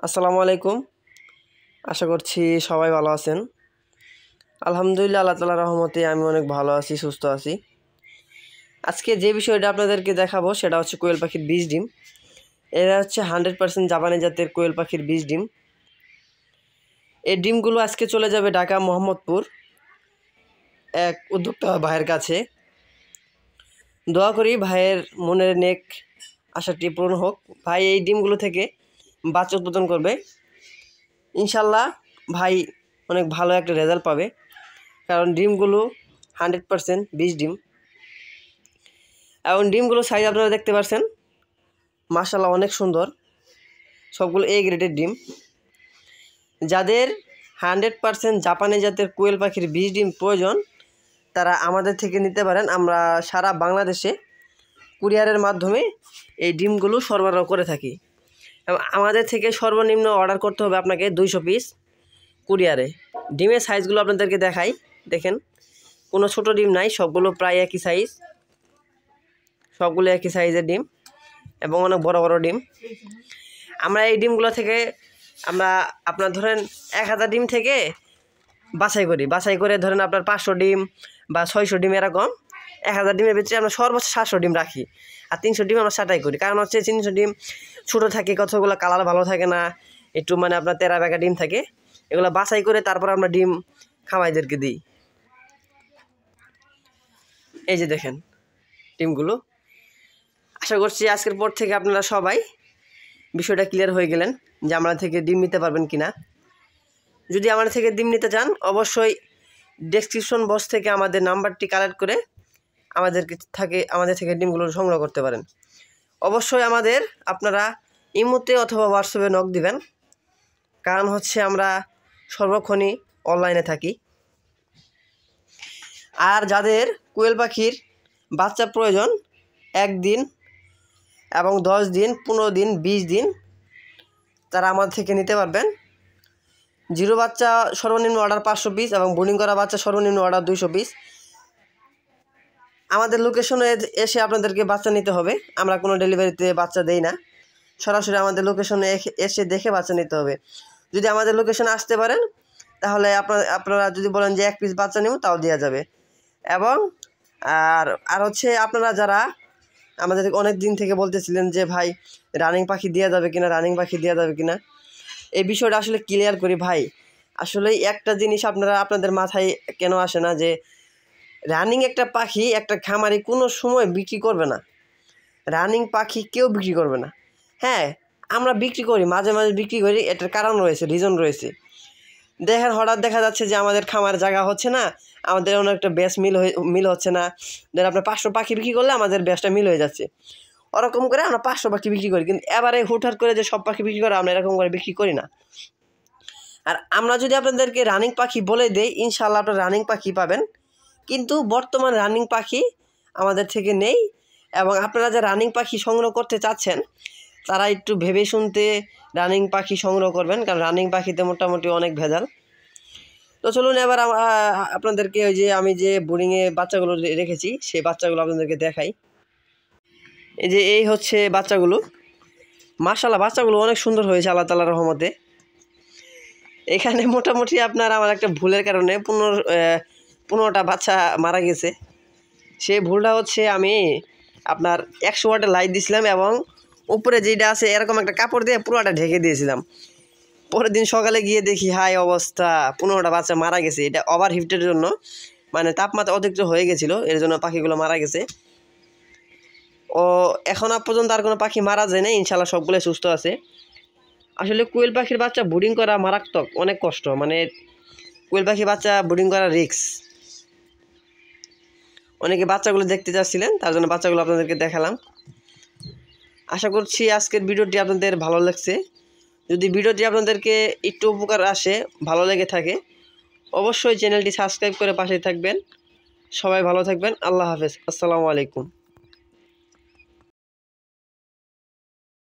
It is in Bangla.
আসসালামু আলাইকুম। আশা করছি সবাই ভালো আছেন। আলহামদুলিল্লাহ, আল্লাহ তাআলার রহমতে আমি অনেক ভালো আছি, সুস্থ আছি। আজকে যে বিষয়টা আপনাদেরকে দেখাবো সেটা হচ্ছে কোয়েল পাখির বীজ ডিম। এরা হচ্ছে 100% জাপানি জাতের কোয়েল পাখির বীজ ডিম। এই ডিমগুলো আজকে চলে যাবে ঢাকা মোহাম্মদপুর এক উদ্যোক্তা ভাইয়ের কাছে। দোয়া করি ভাইয়ের মনের নেক আশাটি পূরণ হোক। ভাই এই ডিমগুলো থেকে বাচ্চা উৎপাদন করবে। ইনশাল্লাহ ভাই অনেক ভালো একটা রেজাল্ট পাবে, কারণ ডিমগুলো 100% বীজ ডিম। এবং ডিমগুলো সাইজ আপনারা দেখতে পাচ্ছেন, মাশাআল্লাহ অনেক সুন্দর, সবগুলো এ গ্রেডের ডিম। যাদের 100% জাপানি জাতের কোয়েল পাখির বীজ ডিম প্রয়োজন তারা আমাদের থেকে নিতে পারেন। আমরা সারা বাংলাদেশে কুরিয়ারের মাধ্যমে এই ডিমগুলো সরবরাহ করে থাকি। এবং আমাদের থেকে সর্বনিম্ন অর্ডার করতে হবে আপনাকে 200 পিস কুরিয়ারে। ডিমের সাইজগুলো আপনাদেরকে দেখাই, দেখেন কোনো ছোট ডিম নাই, সবগুলো প্রায় একই সাইজ, সবগুলো একই সাইজের ডিম এবং অনেক বড় বড় ডিম। আমরা এই ডিমগুলো থেকে আপনার ধরেন 1000 ডিম থেকে বাছাই করে ধরেন আপনার 500 ডিম বা 600 ডিম, এরকম 1000 ডিমের ভিতরে আমরা সর্বোচ্চ 700 ডিম রাখি। আর 300 ডিম আমরা ছাঁটাই করি, কারণ হচ্ছে 300 ডিম ছোটো থাকে, কতগুলো কালার ভালো থাকে না, একটু আপনার তেরা বেঁকা ডিম থাকে। এগুলো বাছাই করে তারপর আমরা ডিম খামাইদেরকে দিই। এই যে দেখেন ডিমগুলো। আশা করছি আজকের পর থেকে আপনারা সবাই বিষয়টা ক্লিয়ার হয়ে গেলেন যে আমাদের থেকে ডিম নিতে পারবেন কিনা। যদি আমাদের থেকে ডিম নিতে চান অবশ্যই ডেসক্রিপশন বক্স থেকে আমাদের নাম্বারটি কালেক্ট করে আমাদের থেকে ডিমগুলো সংগ্রহ করতে পারেন। অবশ্যই আপনারা ইমোতে অথবা হোয়াটসঅ্যাপে নক দিবেন, কারণ হচ্ছে আমরা সর্বক্ষণই অনলাইনে থাকি। আর যাদের কোয়েল পাখির বাচ্চা প্রয়োজন 1 দিন এবং 10 দিন, 15 দিন, 20 দিন, তারা আমাদের থেকে নিতে পারবেন। জিরো বাচ্চা সর্বনিম্ন অর্ডার 500 পিস এবং বোর্ডিং করা বাচ্চা সর্বনিম্ন অর্ডার 200 পিস। আমাদের লোকেশনে এসে আপনাদেরকে বাচ্চা নিতে হবে। আমরা কোনো ডেলিভারিতে বাচ্চা দেই না, সরাসরি আমাদের লোকেশনে এসে দেখে বাচ্চা নিতে হবে। যদি আমাদের লোকেশনে আসতে পারেন তাহলে আপনারা যদি বলেন যে 1 পিস বাচ্চা নেব, তাও দেওয়া যাবে। এবং আর হচ্ছে আপনারা যারা আমাদের অনেক দিন থেকে বলতেছিলেন যে ভাই রানিং পাখি দেওয়া যাবে কিনা, এই বিষয়টা আসলে ক্লিয়ার করি ভাই। আসলে একটা জিনিস আপনাদের মাথায় কেন আসে না যে রানিং একটা পাখি একটা খামারি কোনো সময় বিক্রি করবে না। রানিং পাখি কেউ বিক্রি করবে না। হ্যাঁ, আমরা বিক্রি করি, মাঝে মাঝে বিক্রি করি, এটার কারণ রয়েছে, রিজন রয়েছে। দেখেন হঠাৎ দেখা যাচ্ছে যে আমাদের খামার জায়গা হচ্ছে না, আমাদের অনেক একটা ব্যাস মিল হচ্ছে না। ধরেন আপনার 500 পাখি বিক্রি করলে আমাদের ব্যাসটা মিল হয়ে যাচ্ছে, ওরকম করে আমরা 500 পাখি বিক্রি করি। কিন্তু এবারে হুটহাট করে যে সব পাখি বিক্রি করে আমরা এরকম করে বিক্রি করি না। আর আমরা যদি আপনাদেরকে রানিং পাখি বলে দেই, ইনশাআল্লাহ আপনারা রানিং পাখি পাবেন। কিন্তু বর্তমান রানিং পাখি আমাদের থেকে নেই। এবং আপনারা যে রানিং পাখি সংগ্রহ করতে চাচ্ছেন তারা একটু ভেবে শুনতে রানিং পাখি সংগ্রহ করবেন, কারণ রানিং পাখিতে মোটামুটি অনেক ভেজাল। তো চলুন এবার আপনাদেরকে ওই যে আমি যে বোর্ডিংয়ে বাচ্চাগুলো রেখেছি সেই বাচ্চাগুলো আপনাদেরকে দেখাই। এই হচ্ছে বাচ্চাগুলো। মাশাআল্লাহ বাচ্চাগুলো অনেক সুন্দর হয়েছে আল্লাহ তাআলার রহমতে। এখানে মোটামুটি আমার একটা ভুলের কারণে 15টা বাচ্চা মারা গেছে। সেই ভুলটা হচ্ছে আমি 100 ওয়াটের লাইট দিয়েছিলাম এবং উপরে যেটা আছে এরকম একটা কাপড় দিয়ে পুরোটা ঢেকে দিয়েছিলাম। পরের দিন সকালে গিয়ে দেখি হাই অবস্থা, 15টা বাচ্চা মারা গেছে। এটা ওভার হিটের জন্য, তাপমাত্রা অতিরিক্ত হয়ে গেছিলো, এর জন্য পাখিগুলো মারা গেছে। এখন পর্যন্ত আর কোনো পাখি মারা যায় না, ইনশাল্লাহ সবগুলো সুস্থ আছে। আসলে কোয়েল পাখির বাচ্চা ব্রিডিং করা মারাত্মক অনেক কষ্ট, কোয়েল পাখির বাচ্চা ব্রিডিং করা রিস্ক। অনেকে বাচ্চাগুলো দেখতে চাচ্ছিলেন, তার জন্য বাচ্চাগুলো আপনাদেরকে দেখালাম। আশা করছি আজকের ভিডিওটি আপনাদের ভালো লাগছে। যদি ভিডিওটি আপনাদেরকে একটু উপকার আসে, ভালো লেগে থাকে, অবশ্যই চ্যানেলটি সাবস্ক্রাইব করে পাশে থাকবেন। সবাই ভালো থাকবেন। আল্লাহ হাফেজ। আসসালামু আলাইকুম।